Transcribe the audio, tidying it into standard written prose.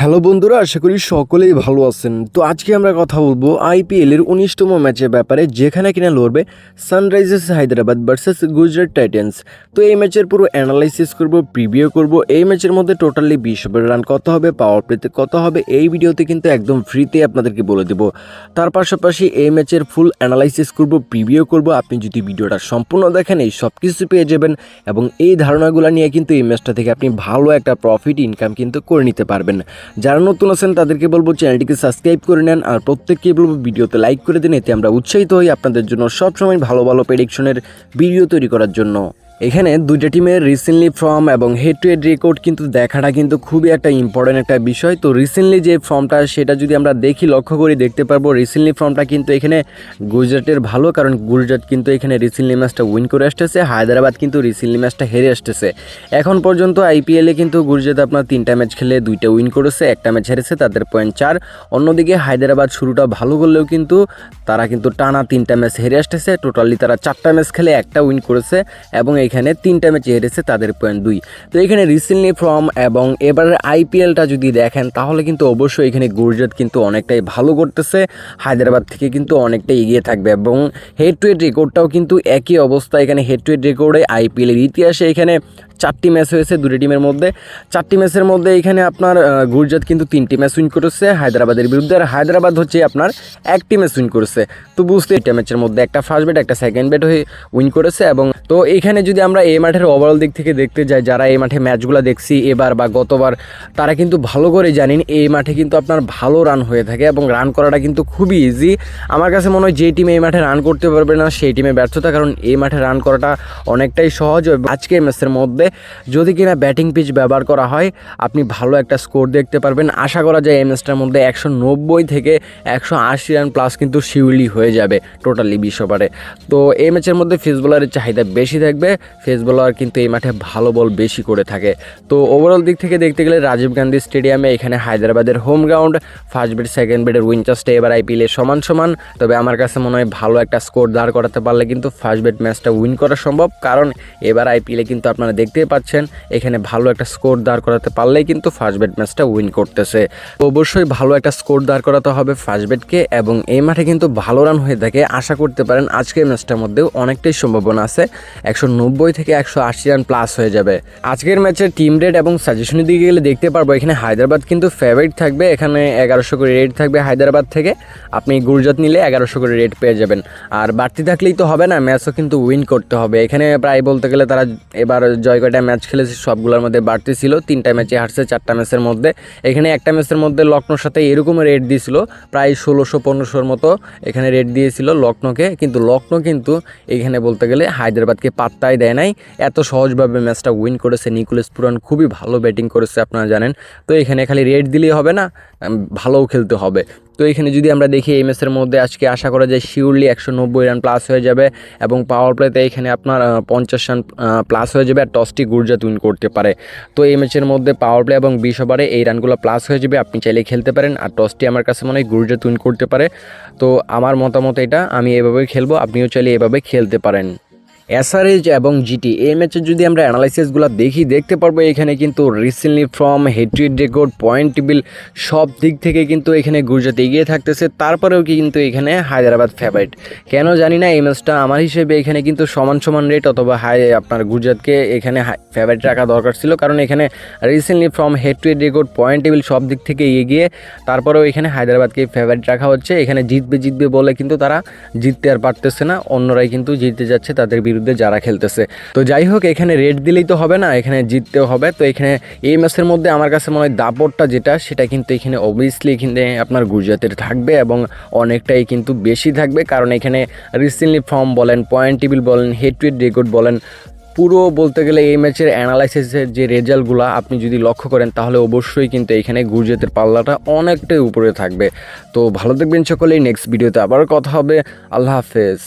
Hello বন্ধুরা, আশা করি সকলেই ভালো আছেন। তো আজকে আমরা কথা বলবো আইপিএলের 19তম ম্যাচের ব্যাপারে, যেখানে কিনা লড়বে Sunrisers Hyderabad versus Gujarat Titans. তো এই ম্যাচের পুরো অ্যানালাইসিস করব, প্রিভিউ করব। এই ম্যাচের মধ্যে টোটালি 20 ওভার রান কত হবে, পাওয়ার প্লেতে কত হবে, এই ভিডিওতে কিন্তু একদম ফ্রিতে আপনাদেরকে বলে দেব। তার পাশাপাশি এই ম্যাচের ফুল অ্যানালাইসিস করব, প্রিভিউ করব। আপনি যদি ভিডিওটা সম্পূর্ণ দেখেন এই সব কিছু পেয়ে যাবেন, এবং এই ধারণাগুলো নিয়ে কিন্তু এই ম্যাচটা থেকে আপনি ভালো একটা প্রফিট ইনকাম কিন্তু করে নিতে পারবেন। যারা নতুন আছেন তাদেরকে বলবো চ্যানেলটিকে সাবস্ক্রাইব করে নেন, আর প্রত্যেককে বলবো ভিডিওতে লাইক করে দিন। এতে আমরা উৎসাহিত হই আপনাদের জন্য সবসময় ভালো ভালো প্রেডিকশনের ভিডিও তৈরি করার জন্য। এখানে দুইটা টিমের রিসেন্টলি ফর্ম এবং হেড টু হেড রেকর্ড কিন্তু দেখাটা কিন্তু খুবই একটা ইম্পর্টেন্ট একটা বিষয়। তো রিসেন্টলি যে ফর্মটা সেটা যদি আমরা দেখি, লক্ষ্য করি, দেখতে পারবো রিসেন্টলি ফর্মটা কিন্তু এখানে গুজরাটের ভালো, কারণ গুজরাট কিন্তু এখানে রিসেন্টলি ম্যাচটা উইন করে আসতেছে, হায়দ্রাবাদ কিন্তু রিসেন্টলি ম্যাচটা হেরে আসতেছে। এখন পর্যন্ত আইপিএলে কিন্তু গুজরাট আপনার 3টা ম্যাচ খেলে 2টা উইন করেছে, 1টা ম্যাচ হেরেছে, তাদের পয়েন্ট 4। অন্যদিকে হায়দ্রাবাদ শুরুটা ভালো করলেও কিন্তু তারা কিন্তু টানা 3টা ম্যাচ হেরে আসতেছে। টোটালি তারা 4টা ম্যাচ খেলে 1টা উইন করেছে, এবং এখানে 3টা ম্যাচ হেরেছে, তাদের পয়েন্ট 2। তো এখানে রিসেন্টলি ফর্ম এবং এবারের আইপিএলটা যদি দেখেন তাহলে কিন্তু অবশ্যই এখানে গুজরাট কিন্তু অনেকটাই ভালো করতেছে, হায়দ্রাবাদ থেকে কিন্তু অনেকটাই এগিয়ে থাকবে। এবং হেড টু হেড রেকর্ডটাও কিন্তু একই অবস্থা। এখানে হেড টু হেড রেকর্ডে আইপিএলের ইতিহাসে এখানে 4টি ম্যাচ হয়েছে দুটি টিমের মধ্যে। 4টি ম্যাচের মধ্যে এখানে আপনার গুজরাট কিন্তু 3টি ম্যাচ উইন করেছে হায়দ্রাবাদের বিরুদ্ধে, আর হায়দ্রাবাদ হচ্ছে আপনার 1টি ম্যাচ উইন করেছে। তো বুঝতে, 2টা ম্যাচের মধ্যে একটা ফার্স্ট ব্যাট একটা সেকেন্ড ব্যাট হয়ে উইন করেছে। এবং তো এখানে যদি আমরা এই মাঠের ওভারঅল দিক থেকে দেখতে যাই, যারা এই মাঠে ম্যাচগুলো দেখছি এবার বা গতবার, তারা কিন্তু ভালো করে জানেন এই মাঠে কিন্তু আপনার ভালো রান হয়ে থাকে, এবং রান করাটা কিন্তু খুবই ইজি। আমার কাছে মনে হয় যে টিমে এই মাঠে রান করতে পারবে না সেই টিমে ব্যর্থতা, কারণ এই মাঠে রান করাটা অনেকটাই সহজ। আজকে ম্যাচের মধ্যে যদি কিনা ব্যাটিং পিচ ব্যবহার করা হয়, আপনি ভালো একটা স্কোর দেখতে পারবেন। আশা করা যায় এই ম্যাচটার মধ্যে 190 থেকে 180 রান প্লাস কিন্তু শিউরলি হয়ে যাবে টোটালি 20 ওভারে। তো এই ম্যাচের মধ্যে ফেস বোলারের চাহিদা বেশি থাকবে, ফেস বোলার কিন্তু এই মাঠে ভালো বল বেশি করে থাকে। তো ওভারঅল দিক থেকে দেখতে গেলে রাজীব গান্ধী স্টেডিয়ামে এখানে হায়দ্রাবাদের home ground, first bat second ব্যাটের উইন চান্সটা এবার আইপিএলে সমান সমান। তবে আমার কাছে মনে হয় ভালো একটা স্কোর দাঁড় করাতে পারলে কিন্তু ফার্স্ট ব্যাট ম্যাচটা উইন করা সম্ভব, কারণ এবার আইপিএলে কিন্তু আপনারা দেখতেই পাচ্ছেন এখানে ভালো একটা স্কোর দাঁড় করাতে পারলেই কিন্তু ফার্স্ট ব্যাট ম্যাচটা উইন করতেছে। অবশ্যই ভালো একটা স্কোর দাঁড় করাতে হবে ফার্স্ট ব্যাটকে, এবং এই মাঠে কিন্তু ভালো রান হয়ে থাকে। আশা করতে পারেন আজকের ম্যাচটার মধ্যেও অনেকটাই সম্ভাবনা আছে, 190 থেকে 180 রান প্লাস হয়ে যাবে। আজকের ম্যাচের টিম রেট এবং সাজেশনের দিকে গেলে দেখতে পারবো এখানে হায়দ্রাবাদ কিন্তু ফেভারিট থাকবে, এখানে 1100 করে রেট থাকবে হায়দ্রাবাদ থেকে। আপনি গুজরাট নিলে 1100 করে রেট পেয়ে যাবেন। আর বাড়তি থাকলেই তো হবে না, ম্যাচও কিন্তু উইন করতে হবে। এখানে প্রায় বলতে গেলে তারা এবার জয় কয়টা ম্যাচ খেলেছে সবগুলোর মধ্যে বাড়তি ছিল, 3টা ম্যাচে হারছে 4টা ম্যাচের মধ্যে। এখানে একটা ম্যাচের মধ্যে লখনৌর সাথে এরকম রেট দিয়েছিল প্রায় 1600-1500-র মতো এখানে রেট দিয়েছিল লখনৌকে, কিন্তু লখনৌ কিন্তু এখানে বলতে গেলে হায়দ্রাবাদকে পাত্তাই দেয় নাই, এত সহজভাবে ম্যাচটা উইন করেছে। নিকোলাস পুরান খুবই ভালো ব্যাটিং করেছে আপনারা জানেন। তো এখানে খালি রেট দিলেই হবে না, ভালোও খেলতে হবে। তো এখানে যদি আমরা দেখি এই ম্যাচের মধ্যে আজকে আশা করা যায় শিওরলি 190 রান প্লাস হয়ে যাবে, এবং পাওয়ার প্লেতে এখানে আপনার 50 রান প্লাস হয়ে যাবে, আর টসটি গুজরাট উইন করতে পারে। তো এই ম্যাচের মধ্যে পাওয়ার প্লে এবং 20 ওভারে এই রানগুলো প্লাস হয়ে যাবে, আপনি চাইলে খেলতে পারেন। আর টসটি আমার কাছে মনে হয় গুজরাট উইন করতে পারে। তো আমার মতামত এটা, আমি এভাবে খেলবো, আপনিও চাইলে এভাবে খেলতে পারেন। এসআরএইচ এবং জিটি এই ম্যাচের যদি আমরা অ্যানালাইসিসগুলো দেখতে পারবো এখানে কিন্তু recently from head to head record, point table সব দিক থেকে কিন্তু এখানে গুজরাট এগিয়ে থাকতেছে। তারপরেও কিন্তু এখানে হায়দ্রাবাদ ফেভারিট, কেন জানি না। এই ম্যাচটা আমার হিসেবে এখানে কিন্তু সমান রেট, অথবা আপনার গুজরাটকে এখানে ফেভারিট রাখা দরকার ছিল, কারণ এখানে recently from head to head record, point table সব দিক থেকে এগিয়ে। তারপরেও এখানে হায়দ্রাবাদকে ফেভারিট রাখা হচ্ছে। এখানে জিতবে বলে কিন্তু তারা জিততে আর পারতেছে না, অন্যরাই কিন্তু জিততে যাচ্ছে তাদের বিরুদ্ধে যারা খেলতেছে। তো যাই হোক, এখানে রেট দিলেই তো হবে না, এখানে জিততেও হবে। তো এখানে এই ম্যাচের মধ্যে আমার কাছে মনে হয় দাপটটা যেটা, সেটা কিন্তু এখানে অবভিয়াসলি এখানে আপনার গুজরাটের থাকবে, এবং অনেকটাই কিন্তু বেশি থাকবে, কারণ এখানে রিসেন্টলি ফর্ম বলেন, পয়েন্ট টেবিল বলেন, হেড টু হেড রেকর্ড বলেন, পুরো বলতে গেলে এই ম্যাচের অ্যানালাইসিসের যে রেজাল্টগুলো আপনি যদি লক্ষ্য করেন তাহলে অবশ্যই কিন্তু এখানে গুজরাটের পাল্লাটা অনেকটাই উপরে থাকবে। তো ভালো থাকবেন সকলেই, নেক্সট ভিডিওতে আবার কথা হবে। আল্লাহ হাফেজ।